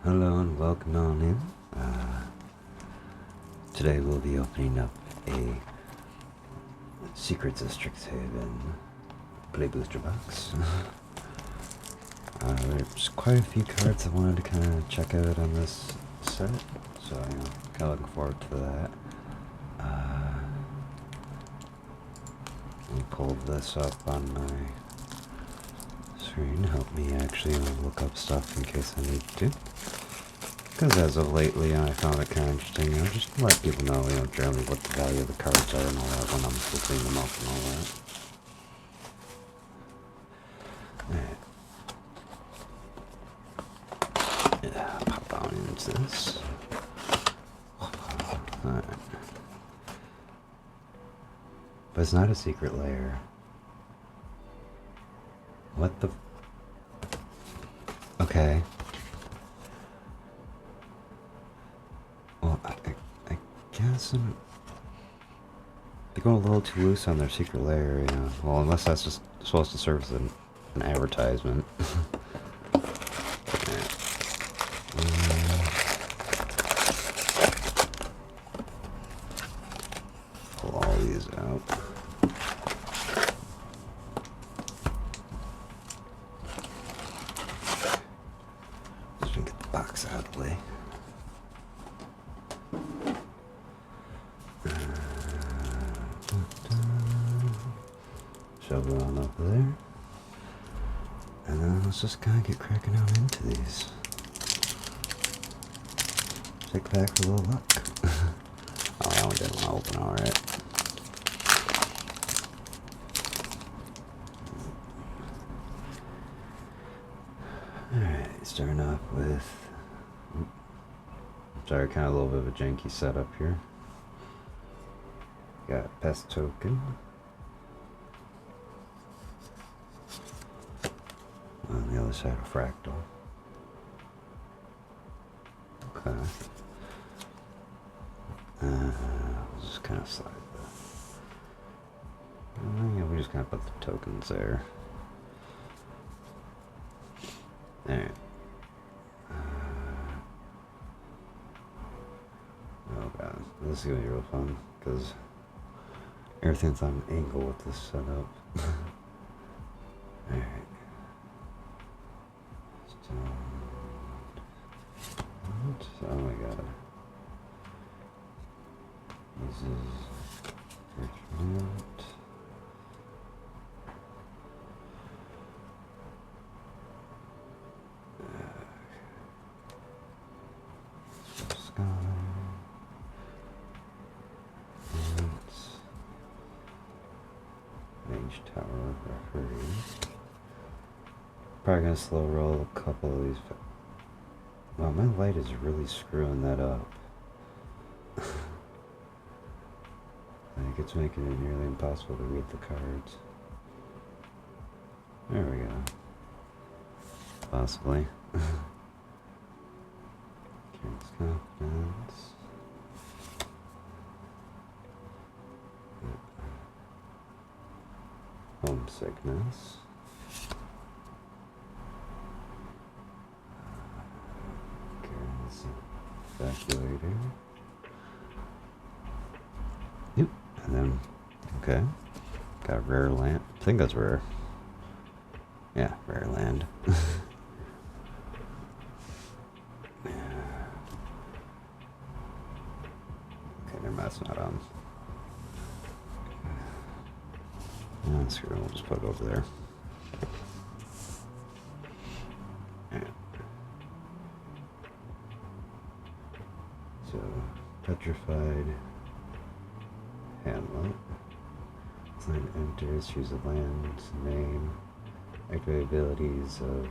Hello and welcome on in. Today we'll be opening up a Secrets of Strixhaven play booster box. There's quite a few cards I wanted to kind of check out on this set, so kind of looking forward to that. I'll pull this up on my screen, help me actually look up stuff in case I need to. Because as of lately, I found it kind of interesting, just to let people know, generally what the value of the cards are and all that when I'm opening them up and all that. Alright. Yeah, pop on into this. Alright. But it's not a secret lair. What the... Okay. Well, I guess they're going a little too loose on their secret lair, Well, unless that's just supposed to serve as an advertisement. Pull all these out. Just get the box out of the way. Shove it on up there. And then let's just kind of get cracking on into these. Check back for a little luck. Oh, that one didn't want to open, alright. Alright, starting off with... Sorry, kind of a little bit of a janky setup here. Got Pest Token. On the other side of Fractal. Okay. We'll just kind of slide that. Yeah, we just kind of put the tokens there. Alright. Oh god, this is gonna be real fun, because everything's on an angle with this setup. Alright. Oh my god. This is Richmond. Sky. Mage Tower referee. Probably gonna slow roll a couple of these. Wow, my light is really screwing that up. I think it's making it nearly impossible to read the cards. There we go. Possibly. King's Confidence. Homesickness. Speculator. Yep, and then, okay, got a rare land. I think that's rare. Yeah, rare land. Yeah. Okay, never mind, that's not on. Yeah, screw it, we'll just put it over there. So, Petrified Hamlet. Land enters, choose a land's name. Activate abilities of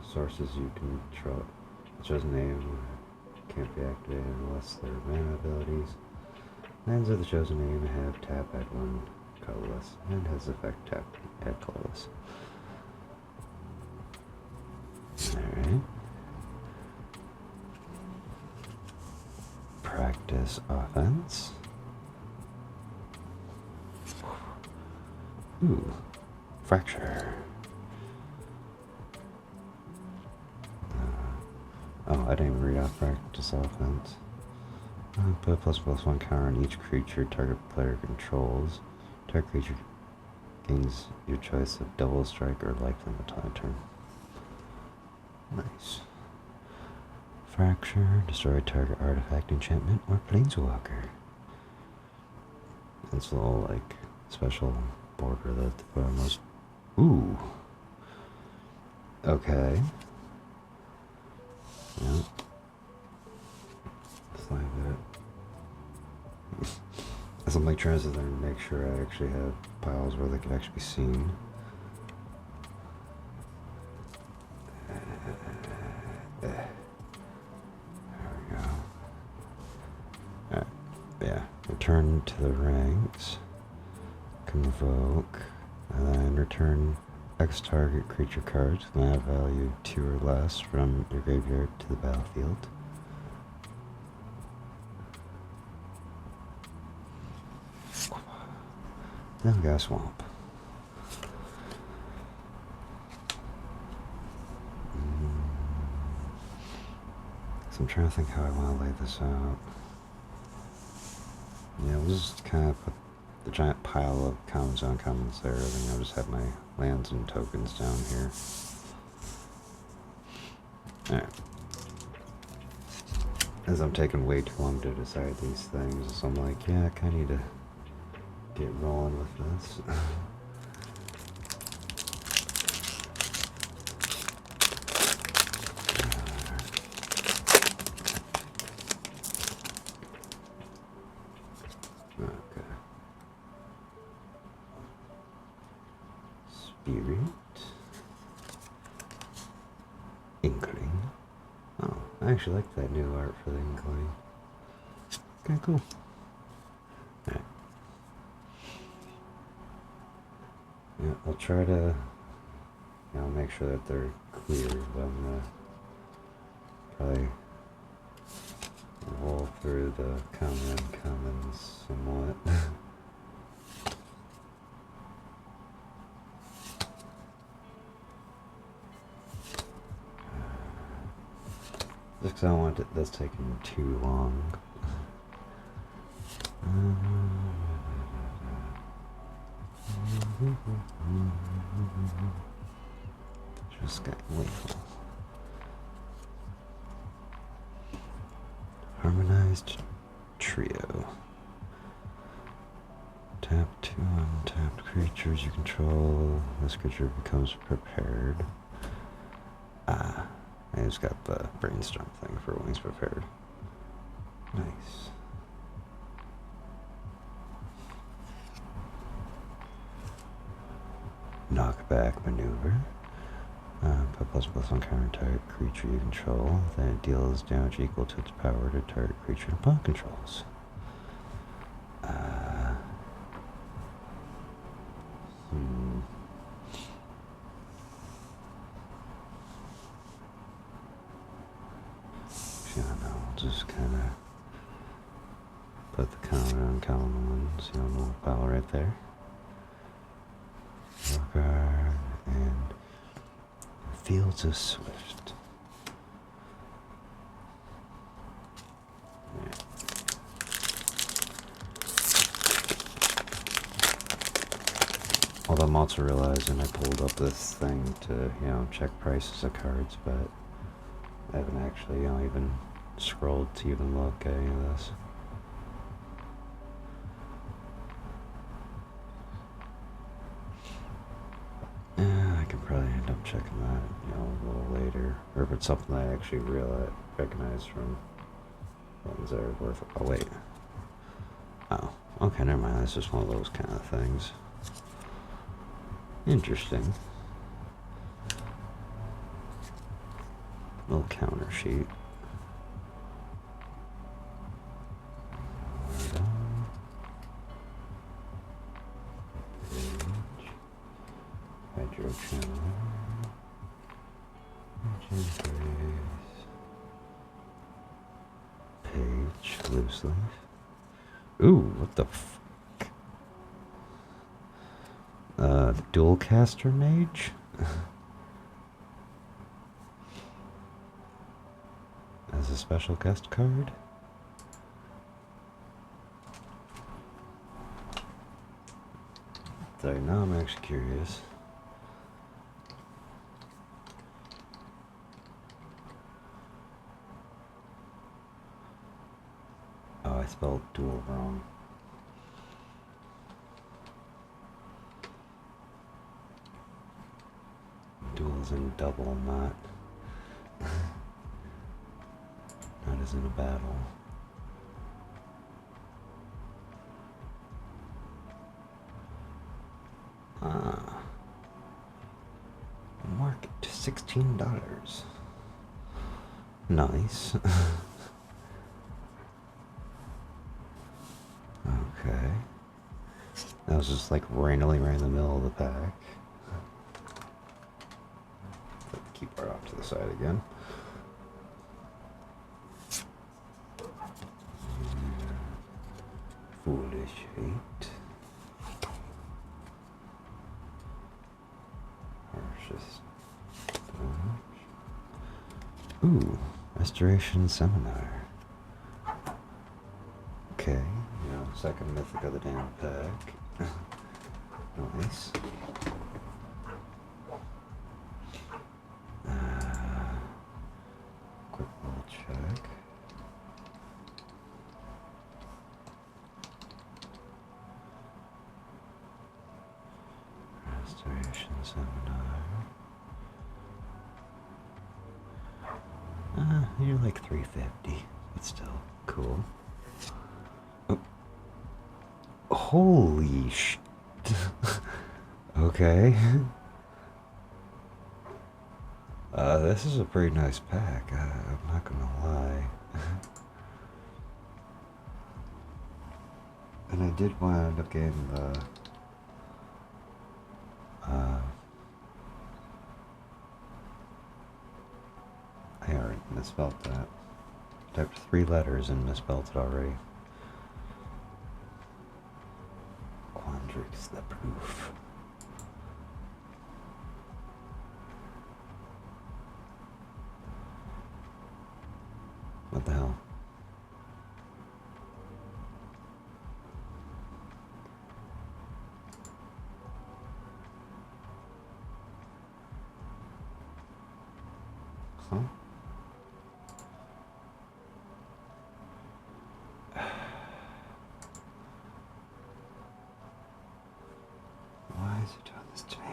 sources you control. Chosen name can't be activated unless they're mana abilities. Lands of the chosen name have tap, add one colorless, and has effect tap, add colorless. Alright. Practice offense. Ooh, fracture. Oh, I didn't even read off practice offense. Put a ++1 counter on each creature target player controls. Target creature gains your choice of double strike or lifelink until end turn. Nice. Fracture, destroy target artifact, enchantment, or planeswalker. That's a little like special border that the most. Ooh. Okay. Yeah. Slide that. As I'm like trying to make sure I actually have piles where they can actually be seen. There we go. Alright, yeah. Return to the ranks. Convoke. And then return X target creature cards with mana value 2 or less from your graveyard to the battlefield. Then we got a swamp. So I'm trying to think how I want to lay this out. Yeah, we'll just kind of put the giant pile of commons and uncommons there, then I'll just have my lands and tokens down here. Alright. As I'm taking way too long to decide these things, so I'm like, yeah, I kind of need to get rolling with this. Okay. Spirit. Inkling. Oh, I actually like that new art for the Inkling. Okay, cool. Alright. Yeah, I'll try to, make sure that they're clear, but I'm gonna probably roll through the common and commons somewhat. Just because I don't want this taking too long. Just got label. Harmonized trio. Tap 2 untapped creatures you control. This creature becomes prepared. Ah, I just got the brainstorm thing for wings prepared. Nice. Knockback maneuver. Put ++1 counter target creature you control. Then it deals damage equal to its power to target creature and opponent controls. I don't know, I'll just kind of put the common and uncommon ones, no power right there. Guard and Fields of Swift. Yeah. Although I'm also realizing I pulled up this thing to, check prices of cards, but I haven't actually, even scrolled to even look at any of this. Yeah, I can probably end up checking that, a little later. Or if it's something I actually recognize from ones that are worth it. Oh, wait. Oh, okay, never mind. That's just one of those kind of things. Interesting. Little counter sheet. Hydro channel. Page loose leaf. Ooh, what the fuck? Dual caster mage? as a special guest card. So now I'm actually curious. Oh, I spelled dual wrong. Duels in double, not as in a battle. Market to $16. Nice. Okay. That was just like randomly right in the middle of the pack. Keep her off to the side again. Foolish hate. Harshest. Ooh, Restoration Seminar. Okay, second mythic of the damn pack. Nice. Quick little check. Restoration Seminar. You're like 350, but still cool. Oh. Holy shit. Okay. This is a pretty nice pack, I'm not gonna lie. And I did wind up getting the I already misspelled that. Typed 3 letters and misspelled it already. Quandrix the Proof. What the hell? Huh? Why is it doing this to me?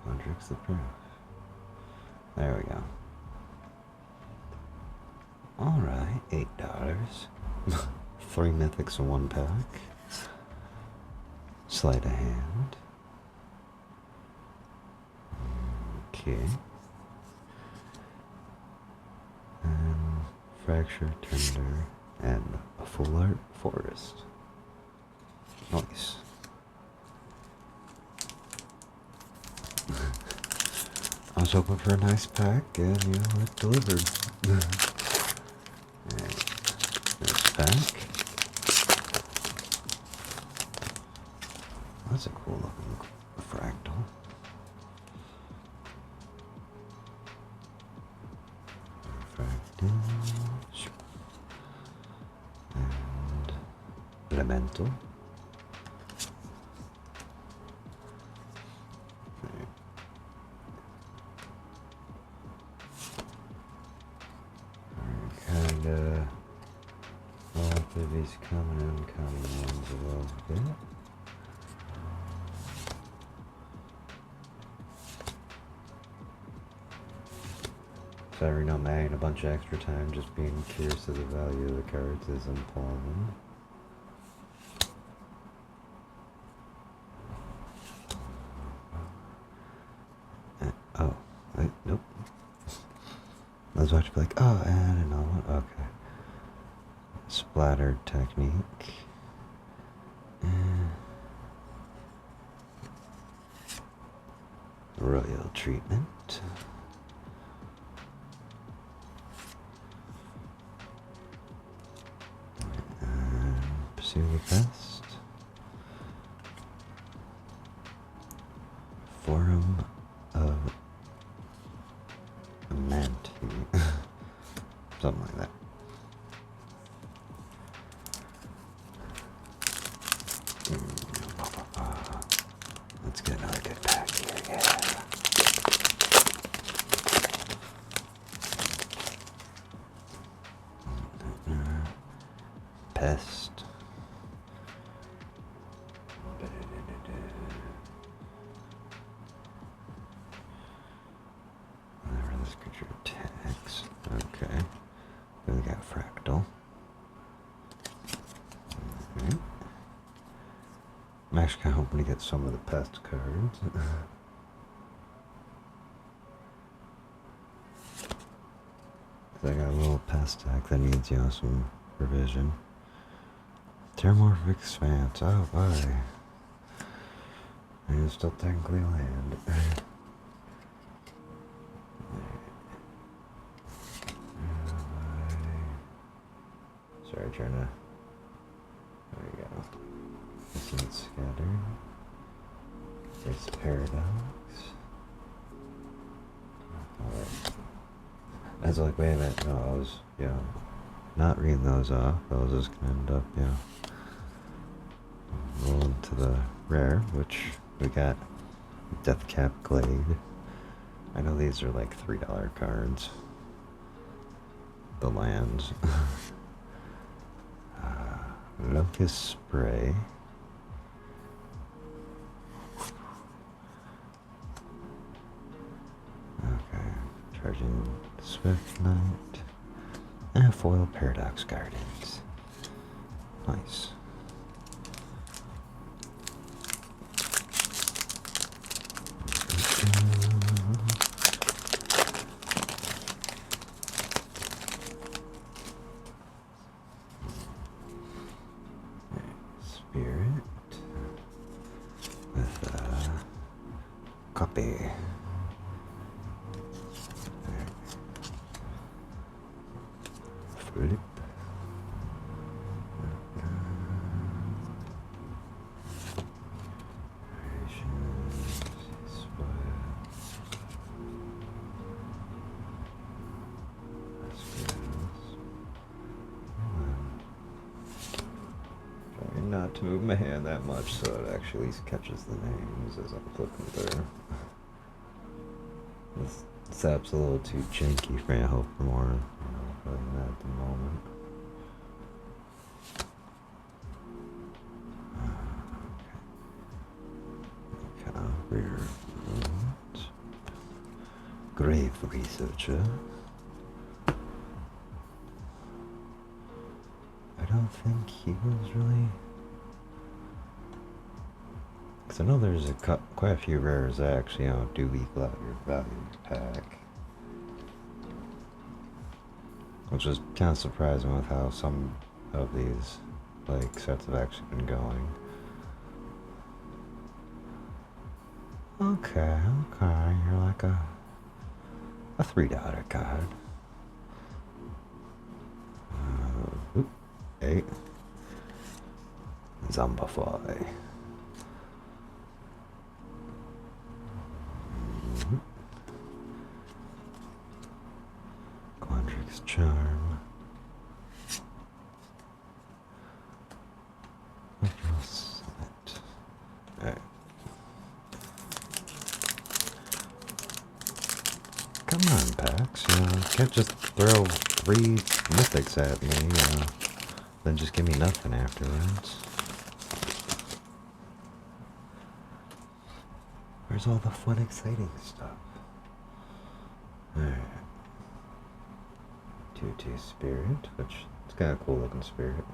Quandrix the Proof. There we go. Alright, $8. 3 mythics in 1 pack. Sleight of hand. Okay. And Fracture Tender and a Full Art Forest. Nice. I was hoping for a nice pack, and it delivered. Alright, next pack. That's a cool looking fractal. Fractal. And Elemental. He's coming and coming ones a little bit. So every now and then, a bunch of extra time just being curious of the value of the cards as I'm pulling them. Oh, wait, nope. I was about to be like, oh, and another one. Okay. Splatter technique. Royal treatment. pursue the best. Forum of Manti. Something like that. Let's get another good pack here, yeah. Pest. Whatever this creature attacks. Okay. Then we got Fractal. Okay. I'm actually kind of hoping to get some of the pest cards. I got a little pest deck that needs, you know, some revision. Terramorphic Expanse. Oh, boy. And it's still technically land. Sorry, trying to. There we go. Distance Scatter. It's Paradox. Alright. I was like, wait a minute. No, I was, you know, not reading those off. I was just gonna end up, you know, rolling to the rare, which we got Deathcap Glade. I know these are like $3 cards. The lands. Locust Spray. Okay, charging Swift Knight. And foil Paradox Gardens. Nice. Spirit with copy. Flip. Not to move my hand that much so it actually catches the names as I'm flipping through. This app's a little too janky for me. I hope for more, probably not at the moment. Okay. Rear Wound. Grave Researcher. I don't think he was really. Because I know there's quite a few rares that actually, you know, do equal out your value pack. Which is kind of surprising with how some of these, like, sets have actually been going. Okay, you're like a $3 card. 8. Zombify. Quandrix Charm. Alright. Come on, packs. You can't just throw 3 mythics at me, then just give me nothing afterwards. Where's all the fun, exciting stuff? Alright. 2/2 Spirit, which is kind of cool looking spirit.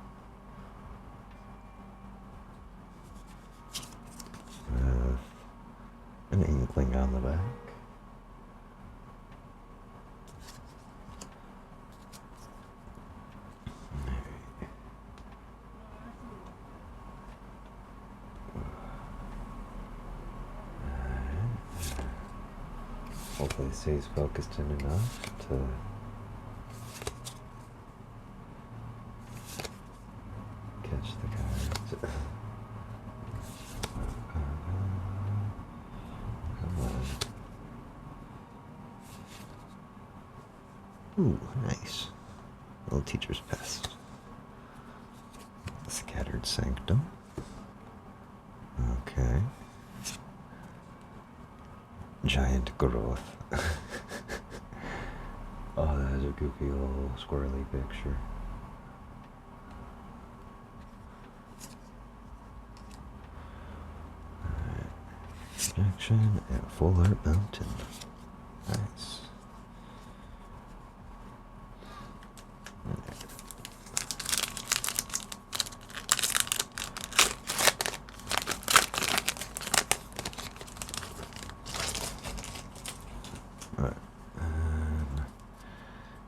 An inkling on the back. Hopefully it stays focused in enough to catch the card. Ooh, nice. Little teacher's pest. Scattered sanctum. Okay. Giant growth. Oh, that is a goofy little squirrely picture. Alright. Projection at Full Art Mountain. Nice. Alright.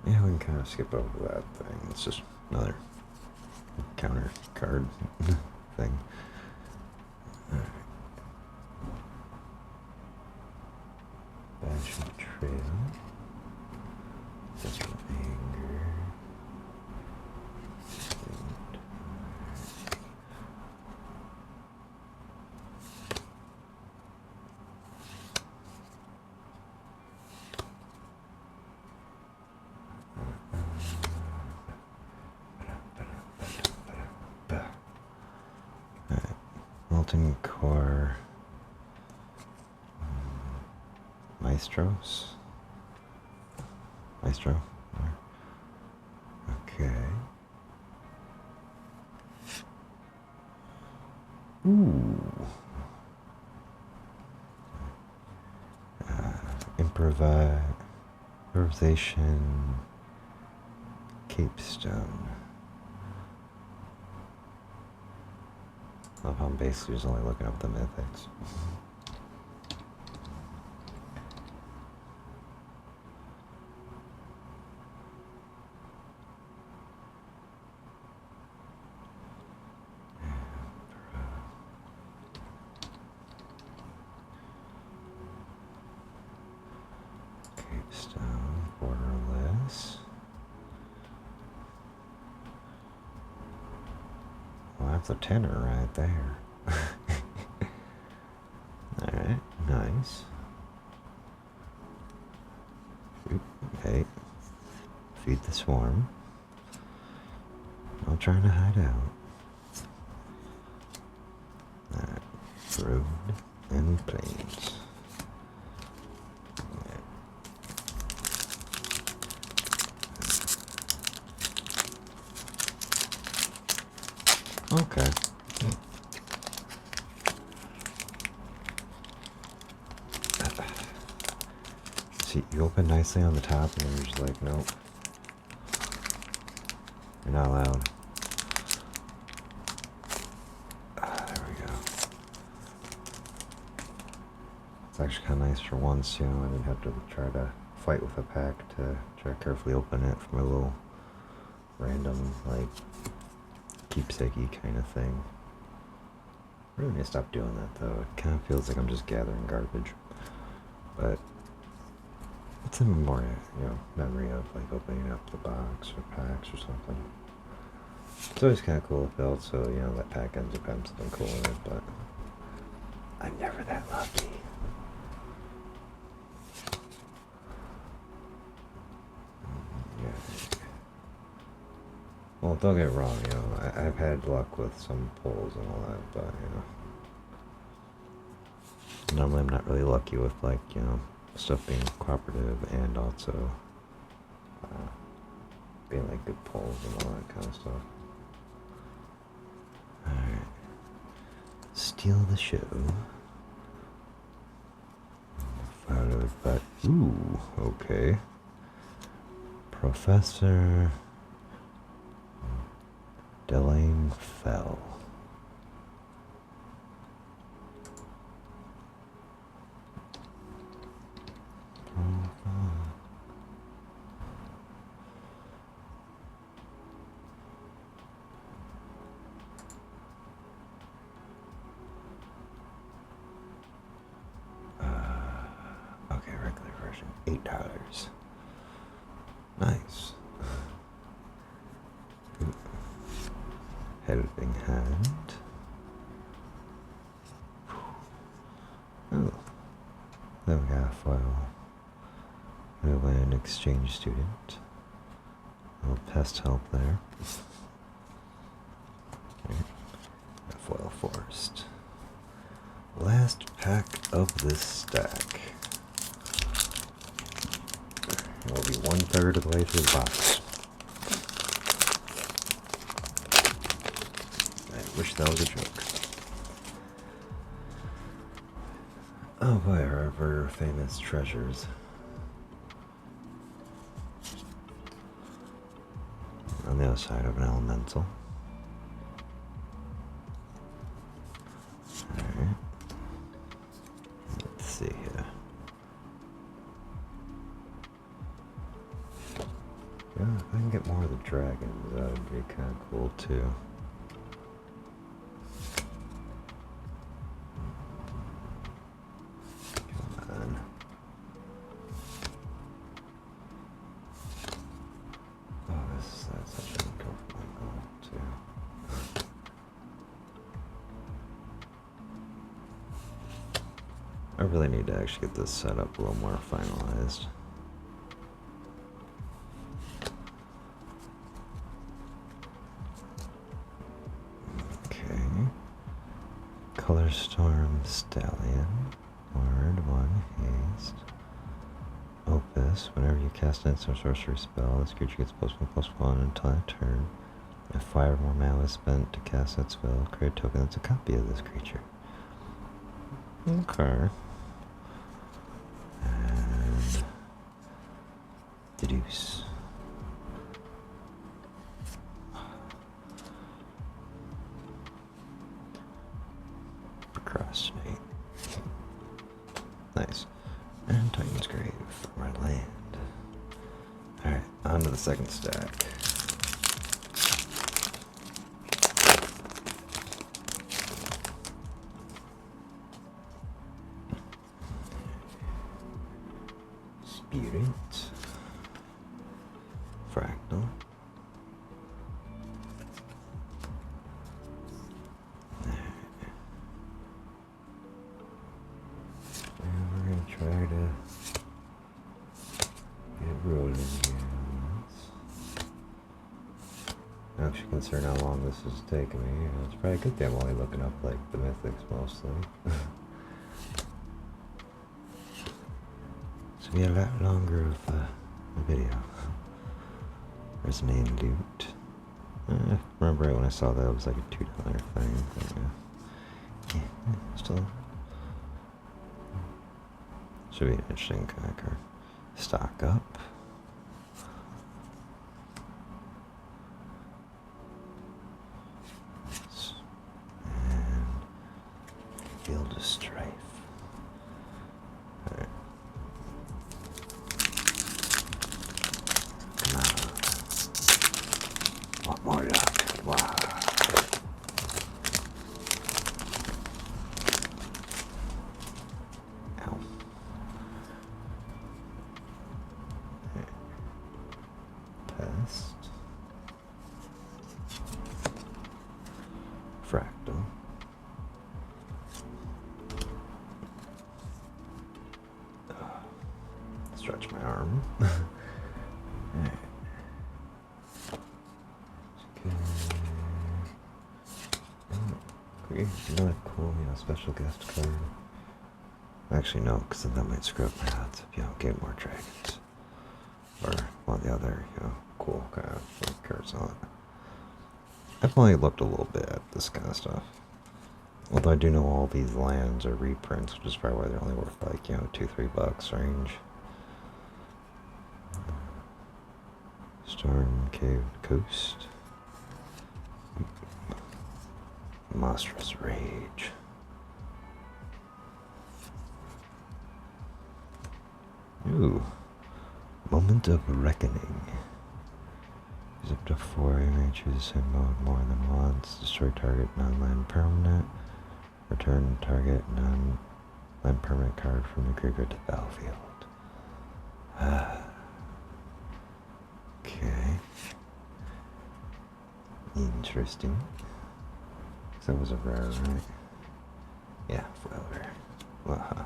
Yeah, we can kind of skip over that thing. It's just another counter card thing. Alright. Bashing Trail. Just anger. Molten Core. Maestros? Maestro? Okay. Ooh. Improvisation. Capestone. Love how I'm basically just only looking up the mythics. Capestone, borderless. Well, that's a tenor right there. Alright, nice. Hey, feed the swarm. Not trying to hide out. Alright, road and plains. Okay. See, you open nicely on the top and then you're just like, nope. You're not allowed. There we go. It's actually kind of nice for once, you know, I didn't have to try to fight with a pack to try to carefully open it from a little random, like, keepsakey kind of thing. I really need to stop doing that though. It kind of feels like I'm just gathering garbage. But it's a more, you know, memory of like opening up the box or packs or something. It's always kind of cool if built, so you know that pack ends up having something cool in it. But I'm never that lucky. Well, don't get me wrong, you know, I've had luck with some pulls and all that, but, you know, normally I'm not really lucky with, like, you know, stuff being cooperative and also being, like, good pulls and all that kind of stuff. Alright. Steal the show. Followed by, ooh, okay. Professor Delane fell. Okay, regular version, $8. Nice. Helping hand. Oh, there we got a foil. New land exchange student. pest help there. Okay. Foil forest. Last pack of this stack. We'll be 1/3 of the way through the box. I wish that was a joke. Oh boy, our ever famous treasures. On the other side of an elemental. Alright. Let's see here. Yeah, if I can get more of the dragons, that would be kind of cool too. Come on. Oh, that's such an uncomfortable goal too. I really need to actually get this set up a little more finalized. Color Storm Stallion. Word 1 haste. Opus. Whenever you cast an instant sorcery spell, this creature gets +1/+1 until that turn. If 5 or more mana is spent to cast that spell, create a token that's a copy of this creature. Okay. And deduce. Procrastinate. Nice. And Titan's Grave from our land. Alright, on to the second stack. Spirit. Fractal. Try to get rolling here. I'm actually concerned how long this is taking me. It's probably a good thing I'm only looking up like the mythics mostly. So be a lot longer of a video. There's name loot. Remember right when I saw that it was like a $2 thing. But yeah, still. Should be an interesting cracker. Stock up. And Field of Strife. Alright. Come on. Want more luck? Wow. Fractal. Stretch my arm. Alright. Okay. Another cool, special guest card. Actually, no, because then that might screw up my odds if you don't get more dragons. Or one of the other, cool kind of like cards on it. I've only looked a little bit at this kind of stuff. Although I do know all these lands are reprints, which is probably why they're only worth like, $2-3 range. Storm Cave Coast. Monstrous Rage. Ooh. Moment of Reckoning. Use up to 4, you may choose the same mode more than once. Destroy target non-land permanent. Return target non-land permanent card from the graveyard to the battlefield. Okay. Interesting. That was a rare, right? Yeah, foil rare. Waha.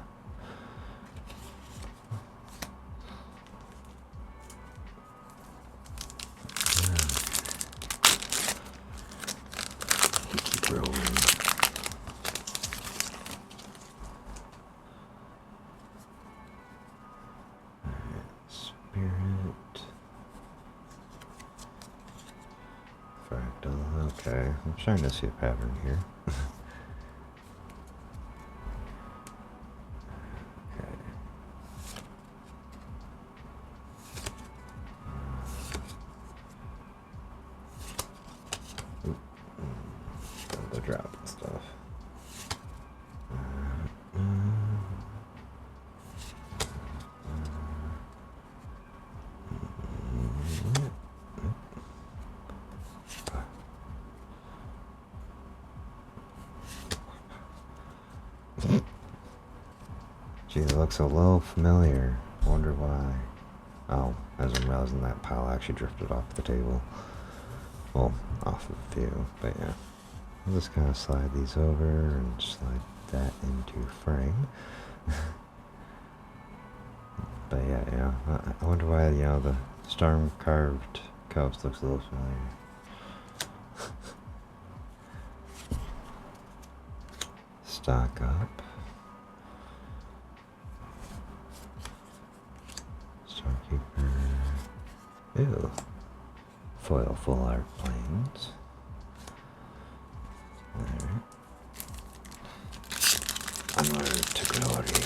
Fractal, okay. I'm starting to see a pattern here. Okay. Oop. The drop and stuff. Gee, it looks a little familiar. Wonder why. Oh, as I'm realizing that pile actually drifted off the table. Well, off of the view, but yeah. I'll just kind of slide these over and slide that into frame. But yeah, I wonder why, the storm carved coast looks a little familiar. Stock up. Storekeeper. Ew. Foil full art planes. There. Onward to glory.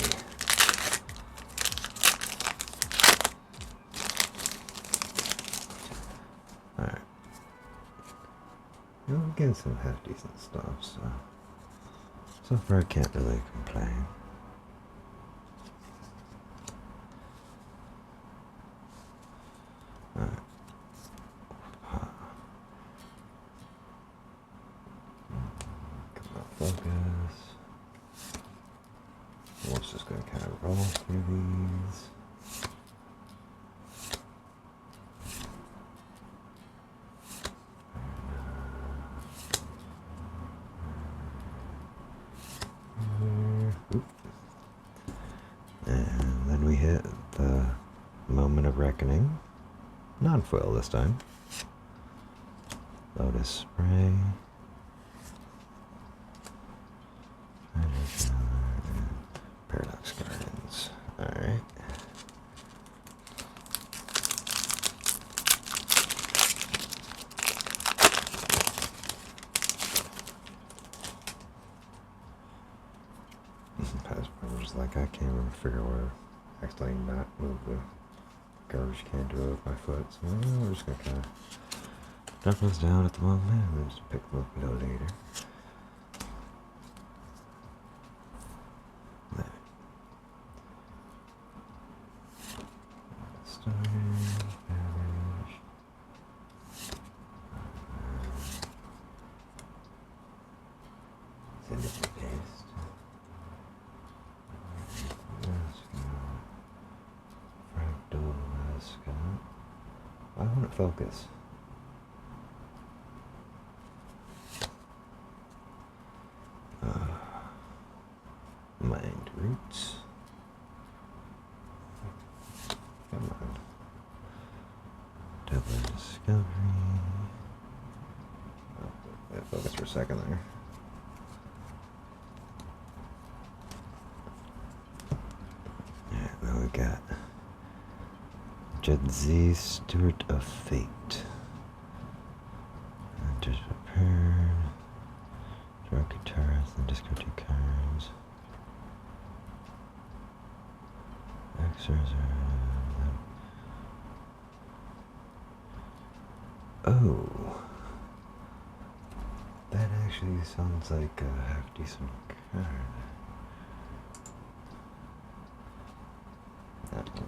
Alright. We're getting some half decent stuff, so far I can't really complain. Alright. Come on, focus. We're just going to kind of roll through these. And then we hit the moment of reckoning. Non-foil this time. Lotus spray. Paradox Gardens. Alright. Passwords, like I can't even figure where actually not move the garbage can to it with my foot, so we're just gonna kind of dump those down at the moment and then just pick them up and go later. There. Storage, beverage. Send it to paste. Fractal mascot. Why won't it focus? Mind roots. Come on. Double discovery. Oh, it focused for a second there. Yeah, then we got Judzi, Steward of Fate. Just prepared. Draw guitars and discard 2 cards. Oh, that actually sounds like a half decent card.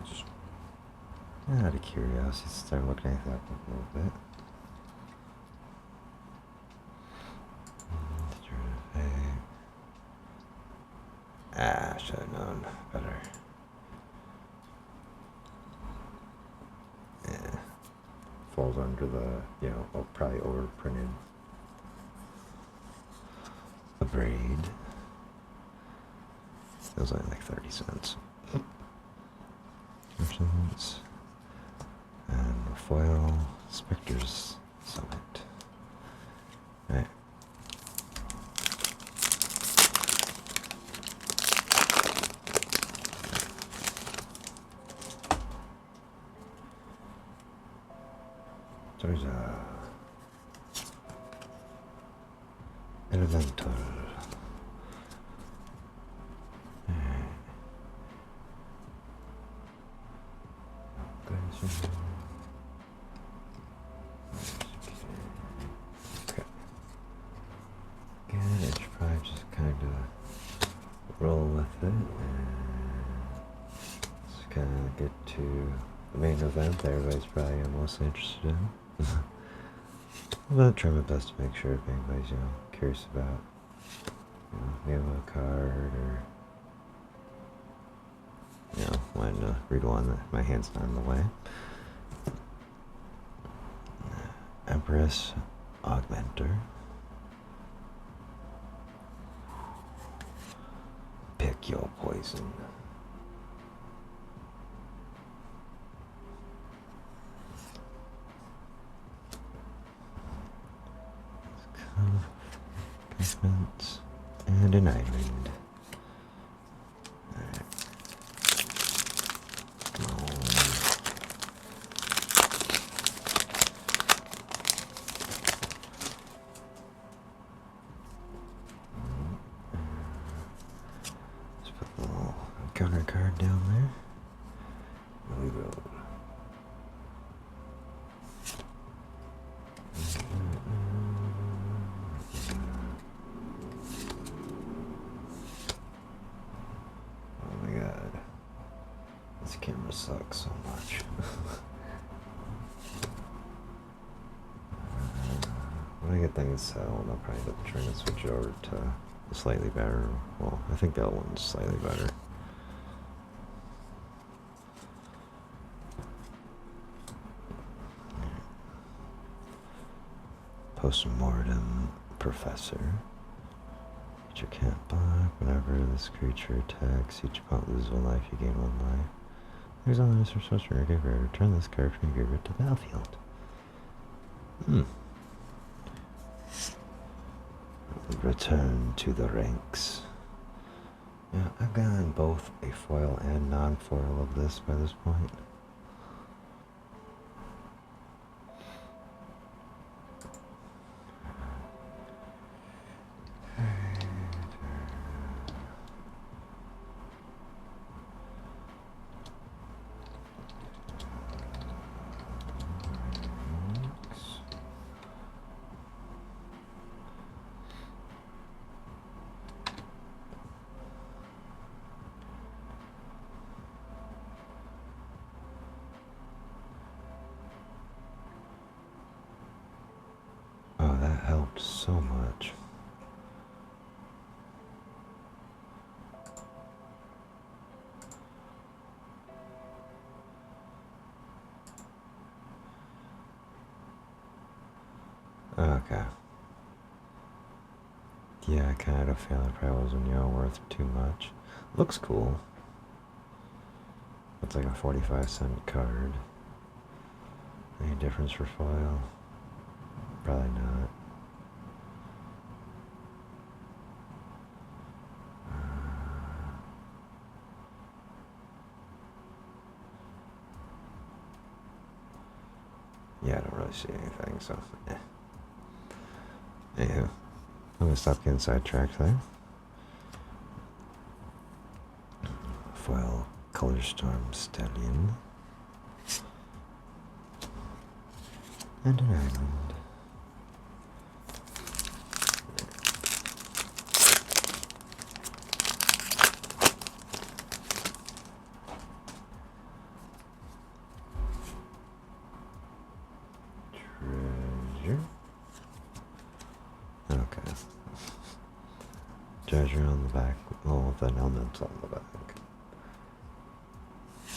Just out of curiosity, start looking at that a little bit. Should have known better. Yeah. Falls under the, probably overprinted. A braid. It was only like 30 cents. And the foil Spectre's Summit. Right. There's a Elemental. Okay. Again, I should probably just kind of roll with it and just kind of get to the main event that everybody's probably mostly interested in. But try my best to make sure if anybody's, curious about, name of a card or, wanting to read one that my hand's not in the way. Empress Augmenter. Pick your poison. And an island. Alright. Come on. Let's put the little counter card down there. There we go. This camera sucks so much. When I get things settled, I'll probably end up trying to switch over to a slightly better. Well, I think that one's slightly better. Postmortem Professor. You can't block. Whenever this creature attacks, each opponent loses 1 life, you gain 1 life. There's only this resource from your graveyard. Return this card from your graveyard to the battlefield. Return to the ranks. Yeah, I've gotten both a foil and non-foil of this by this point. Oh, that helped so much. Okay. Yeah, I kind of feel it probably wasn't, worth too much. Looks cool. It's like a 45-cent card. Any difference for foil? Probably not. Yeah, I don't really see anything, so Anywho, I'm gonna stop getting sidetracked there. Foil Color Storm Stallion. And an island. Treasure. Okay. Treasure on the back, with an element on the back.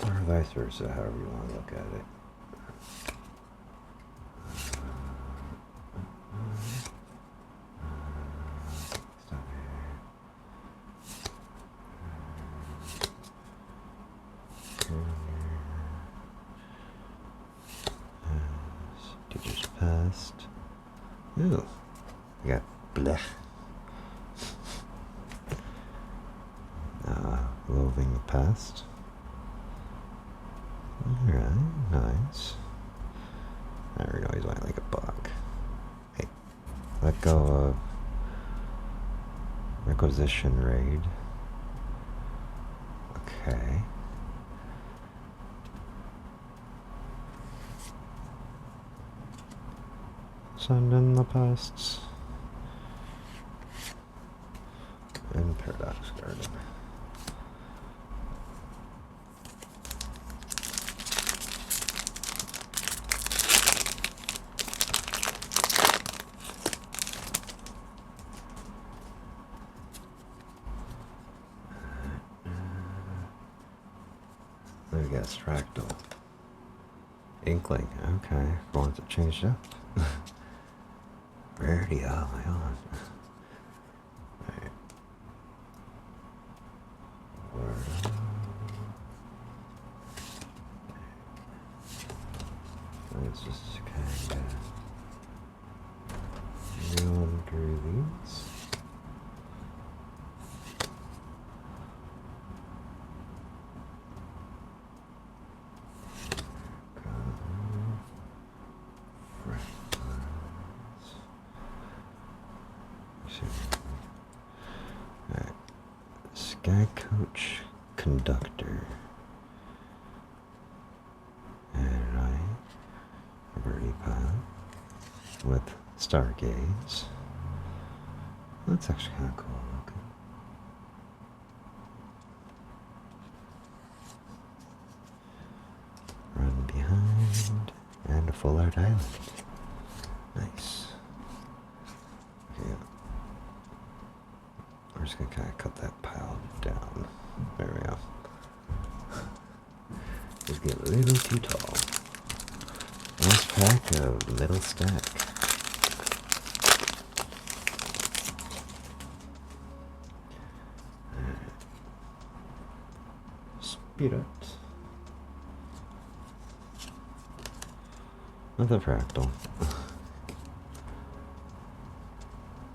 Or vice versa, however you want to look at it. Teacher's past. Ooh, we got blech. Loathing the past. Alright, nice. I already know he's only like $1. Hey, let go of Requisition raid. Okay. Send in the pests. And Paradox Garden. We got Fractal. Inkling, okay. Wants it changed up. Rarity, oh my god. Alright. Let's just kinda run through these. Sky Coach Conductor. Alright. Birdie Pilot. With Stargaze. That's actually kind of cool looking. Run Behind. And a Full Art Island. Nice. Okay. We're just gonna kind of cut that pile down. There we go. Just get a little too tall. Last pack of middle stack. Spirit. Another fractal.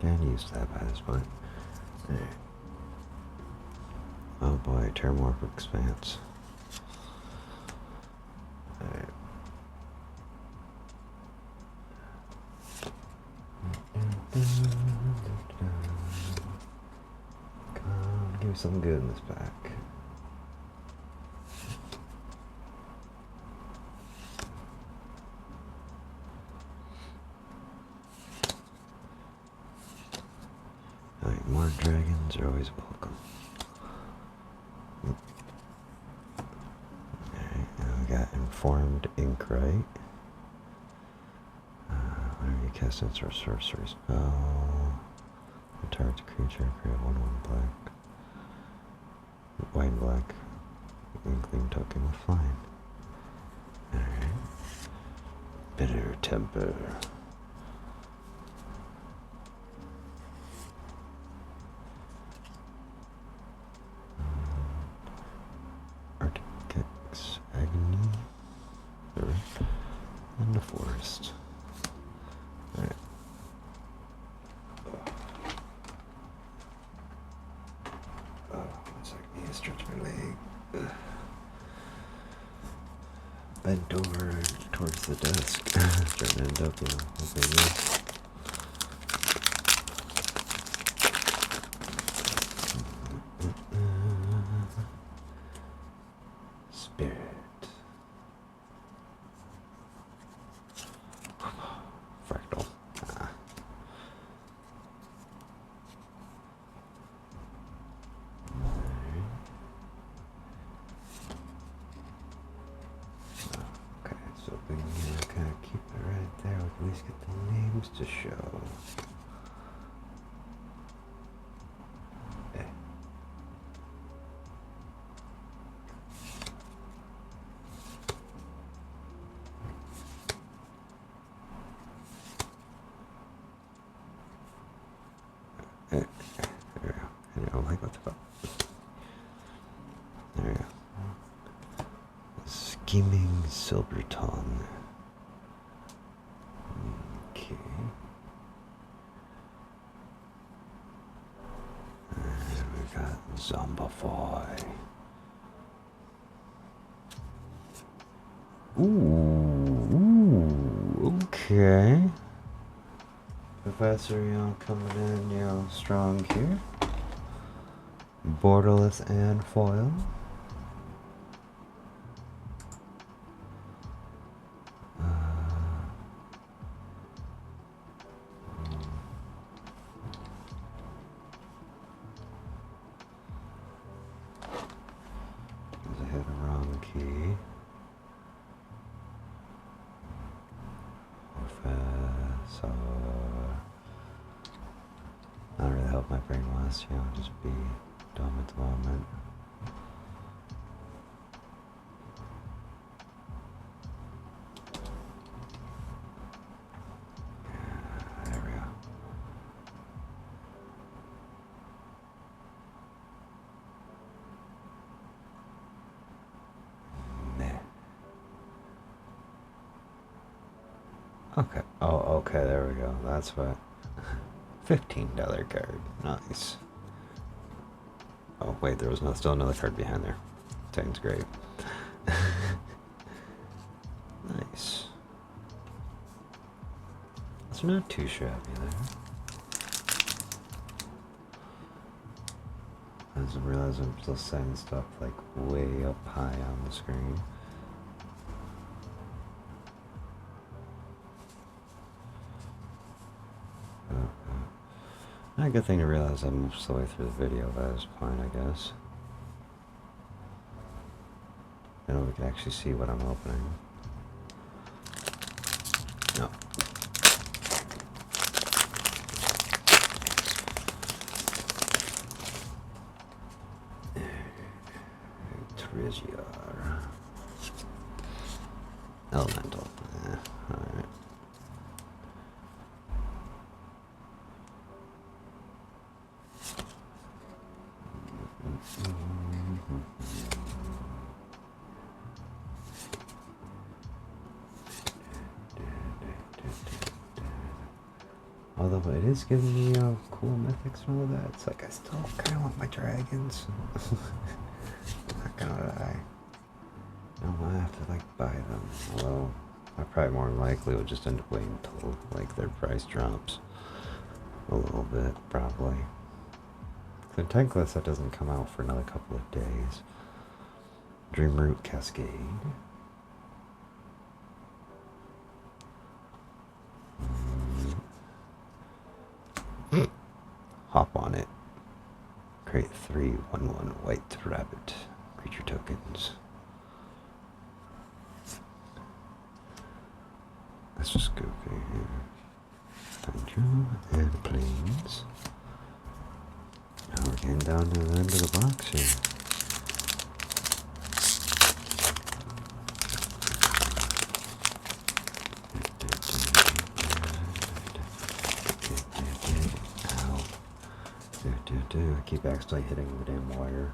Can't use that by this point. Oh boy, Terramorph Expanse. Alright. Come on, give me something good in this pack. Alright, more dragons are always welcome. Alright, now we got Informed Ink, right? Whenever you cast it, or sorcery spell. Target creature, create 1/1 black. White and black. Inkling token with flying. Alright. Bitter Temper. Arctic's Agony. Earth. And the Forest. Alright. Oh, one second. I need to stretch my leg. Bent over towards the desk. Trying to end up, with this. Spirit. Fractal. Okay, so we can kind of keep it right there. We can at least get the names to show. There we go. I don't like what's up. There we go. Scheming Silverton. Okay. And we got Zombified. Ooh, okay. Professor, coming in, strong here. borderless and foil. I hit a wrong key. Professor. Not really help my brain last, you know, just be dumb at the moment. There we go. Meh. Okay. Oh, okay, there we go. That's what. $15 card. Nice. Oh, wait, there was still another card behind there. Sounds great. Nice. It's not too shabby there. I didn't realize I'm still saying stuff like way up high on the screen. Not a good thing to realize I moved slowly through the video by this point, I guess. Then we can actually see what I'm opening. No. Triziar. Elemental. Alright. Although it is giving me cool mythics and all that, it's like I still kind of want my dragons. Not gonna lie. No, I have to like buy them. Although I probably more than likely would just end up waiting until like their price drops a little bit, probably. The Tankless that doesn't come out for another couple of days. Dreamroot Cascade. Hop on it. Create 3/1/1 white rabbit creature tokens. Let's just go here. Hydro and planes. Now we're getting down to the end of the box here. I keep accidentally hitting the damn wire.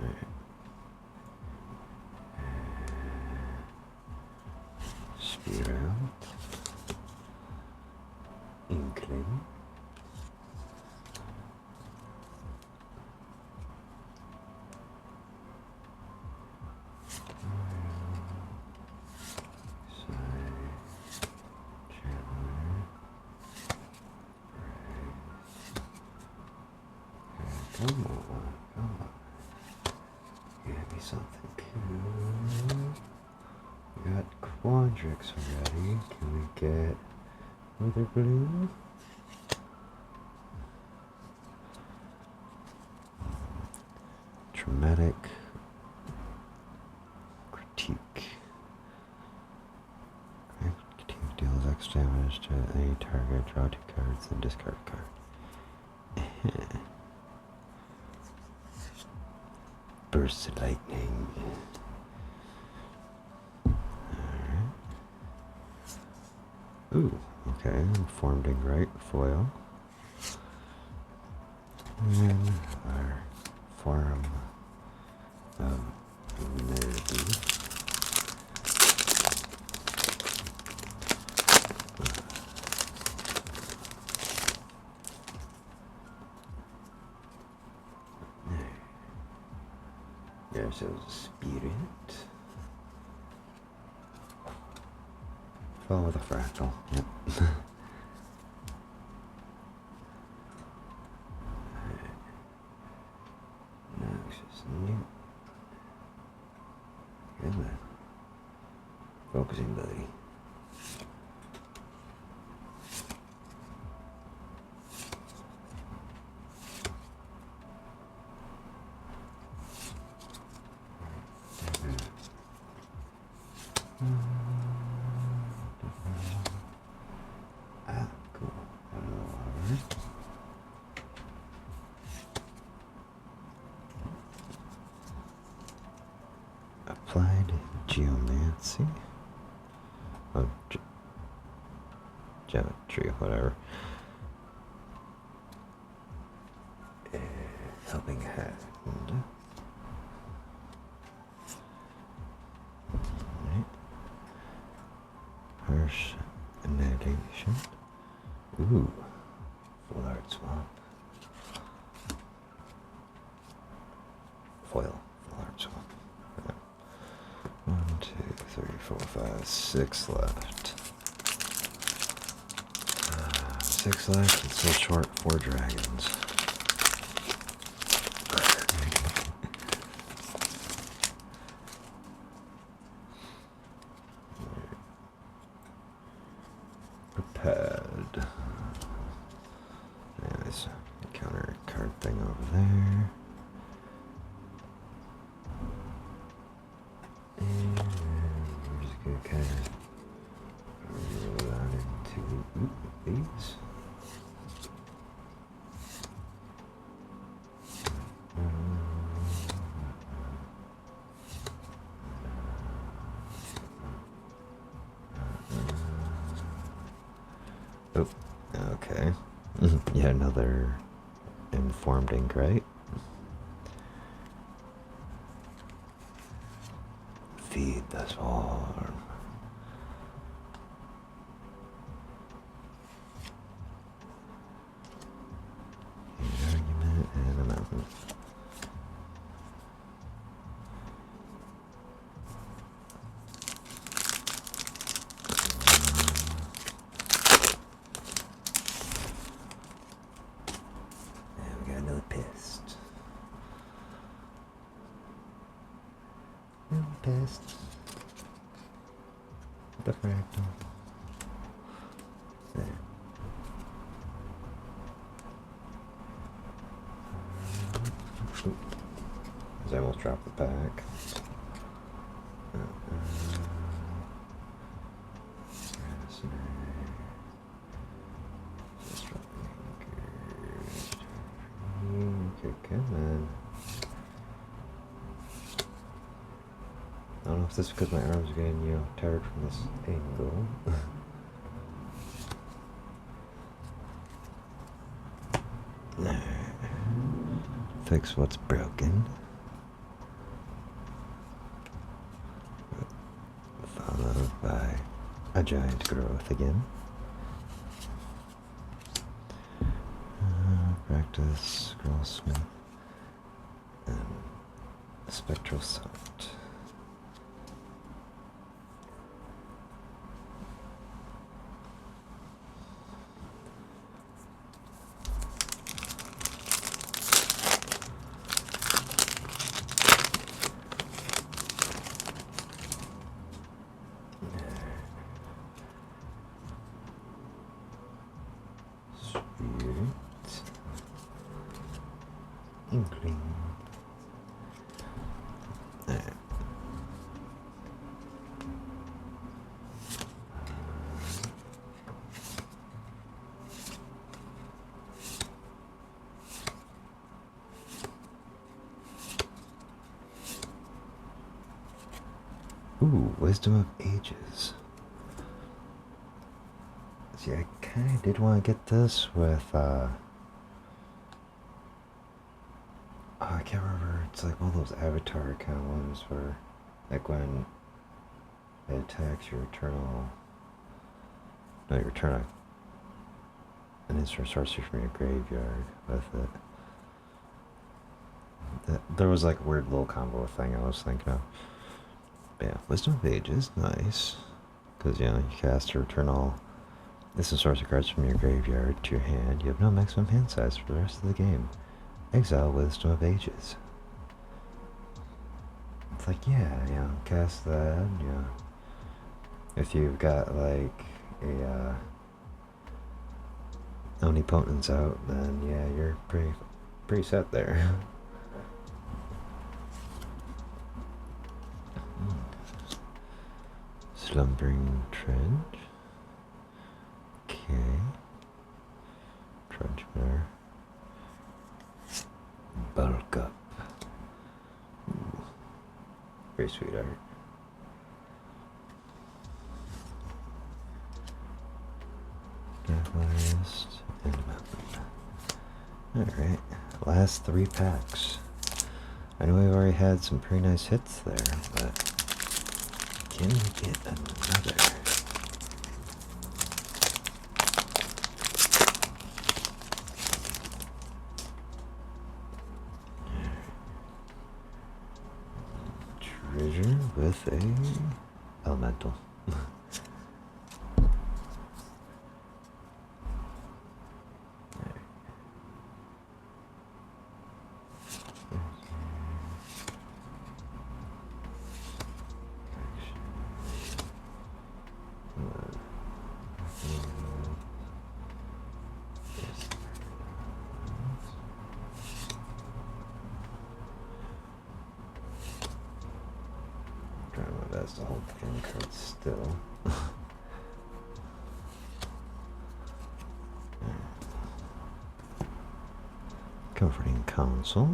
Alright. Speed out. Inkling. Come on. Give me something cool. We got Quandrix already. Can we get Wither Blue? Dramatic Critique. Critique deals X damage to any target. Draw 2 cards and discard a card. Burst of lightning. Alright. Ooh, okay. Informed and right foil. And our form of nerdy. There's a spirit. Follow the fractal. Yep. let's see. Oh, geometry, whatever. Helping hand. Right. Harsh negation. Ooh, full art swap. Foil, full art swap. Yeah. 1, 2, 3, 4, 5, 6 left. 6 left. It's so short. 4 dragons. Prepared. Anyways, counter card thing over there. And we're just gonna kind of roll that into these. Oh, okay. Yeah, another informed ink, right? Feed the swarm. An argument and a mountain. And we got another pest. Another pest. The fractal. There. I almost dropped the pack. Okay, come on. I don't know if this is because my arms are getting, tired from this angle. Fix what's broken. Followed by a giant growth again. Practice scroll smith and spectral sight. Inkling. There. Ooh, Wisdom of Ages. See, I kind of did want to get this with, I can't remember. It's like one of those avatar kind of ones where, like when it attacks your eternal. No, you return an instant sorcery from your graveyard with it. There was like a weird little combo thing I was thinking of. But yeah, Wisdom of Ages, nice. Because, you cast or return all instant sorcery cards from your graveyard to your hand. You have no maximum hand size for the rest of the game. Exile Wisdom of Ages. It's like, yeah, cast that, If you've got, like, a, Omnipotence out, then, yeah, you're pretty set there. Slumbering Trench. Okay. Trudgemer. Bulk up. Ooh. Very sweet art. Forest and mountain. Alright, last 3 packs. I know we've already had some pretty nice hits there, but can we get another? Treasure with a elemental. Trying my best to hold the game card still. Comforting Counsel.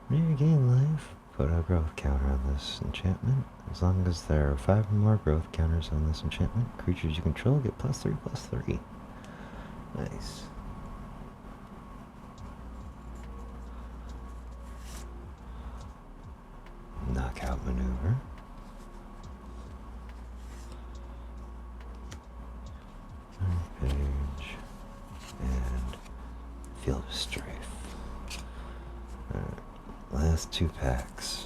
When you gain life, put a growth counter on this enchantment. As long as there are 5 or more growth counters on this enchantment, creatures you control get +3/+3. Nice. Knockout maneuver. Page and Field of Strife. Alright, last 2 packs.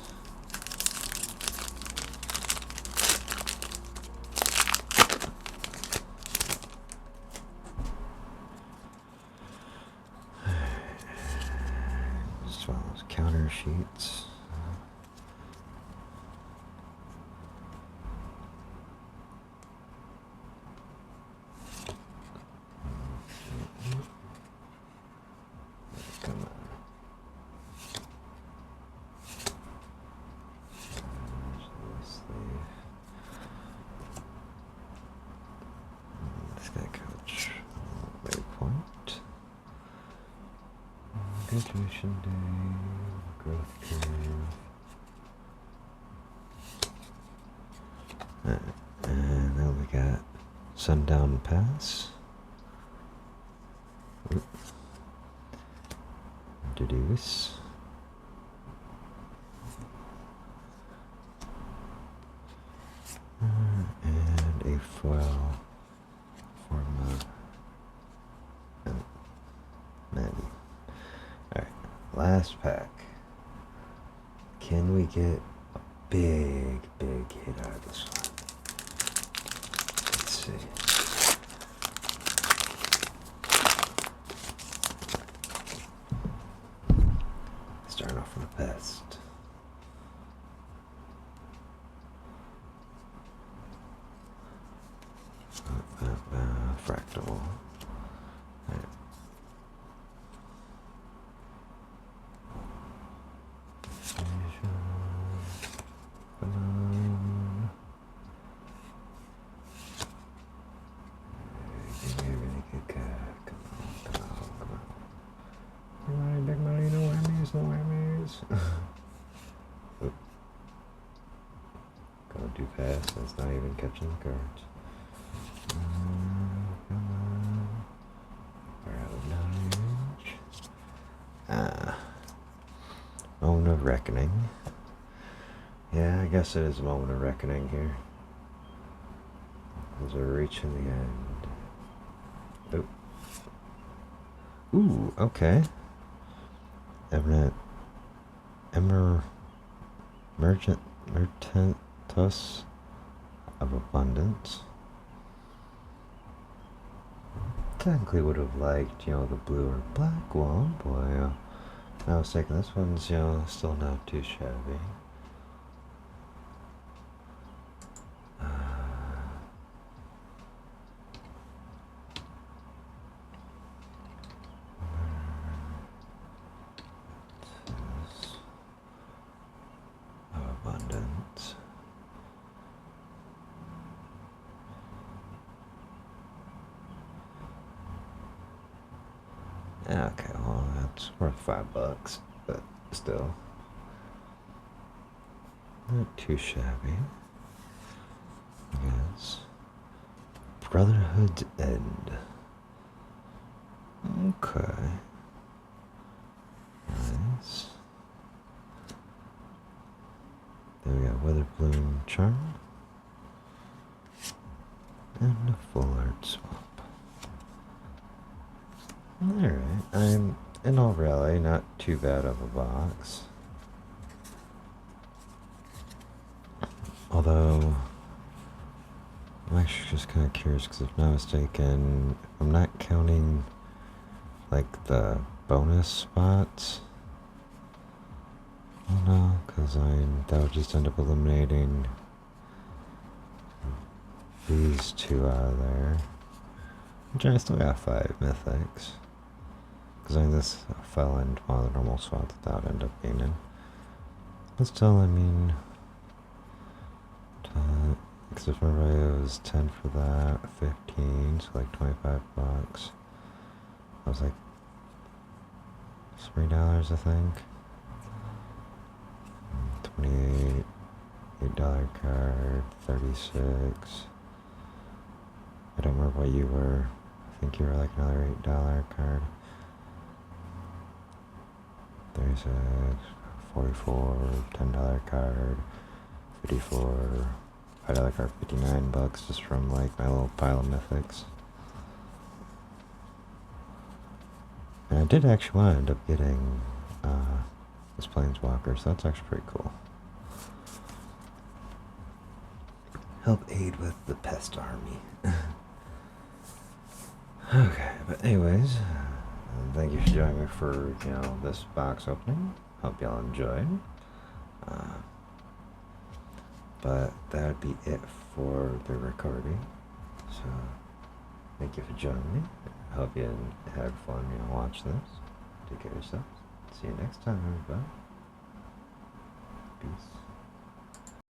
Just one of those counter sheets. Come on. This guy coach. Waypoint. Graduation day. Growth curve. And then we got Sundown Pass. Oop. Deduce. And a foil for Maddie. Alright, last pack. Can we get a big hit out of this one? Let's see. Starting off from the best. Fractal. Right. Come on. Give me a really good card. Come on. Come on, big money, no whammies. Oop. Going too fast, that's not even catching the cards. Come on. We're out of knowledge. Moment of reckoning. Yeah, I guess it is a moment of reckoning here. As we're reaching the end. Oh. Ooh, okay. Mertentus of Abundance. Technically would have liked, the blue or black one, boy. I was thinking this one's, still not too shabby. Abundance. Okay, well, that's worth $5, but still not too shabby. Yes. Brotherhood's End. Okay. Nice. Then we got Weatherbloom Charm. And a Full Art Swap. Alright, I'm in all reality not too bad of a box. Although, I'm actually just kind of curious because if I'm not mistaken, I'm not counting like the bonus spots. Oh no, because that would just end up eliminating these two out of there. Which I still got 5 mythics. Because this fell into one of the normal spots that would end up being in. But still, I mean, because if I remember it was 10 for that, 15, so like 25 bucks. I was like $3, I think. 28, $8 card, 36. I don't remember what you were. I think you were like another $8 card. 36, 44, $10 card, 54, $5 card, 59 bucks just from like my little pile of mythics. And I did actually want to end up getting this Planeswalker, so that's actually pretty cool. Help aid with the pest army. Okay, but anyways, thank you for joining me for, this box opening. Hope y'all enjoyed. But that would be it for the recording. So, thank you for joining me. I hope you had fun, watch this. Take care of yourselves. See you next time, everybody. Peace.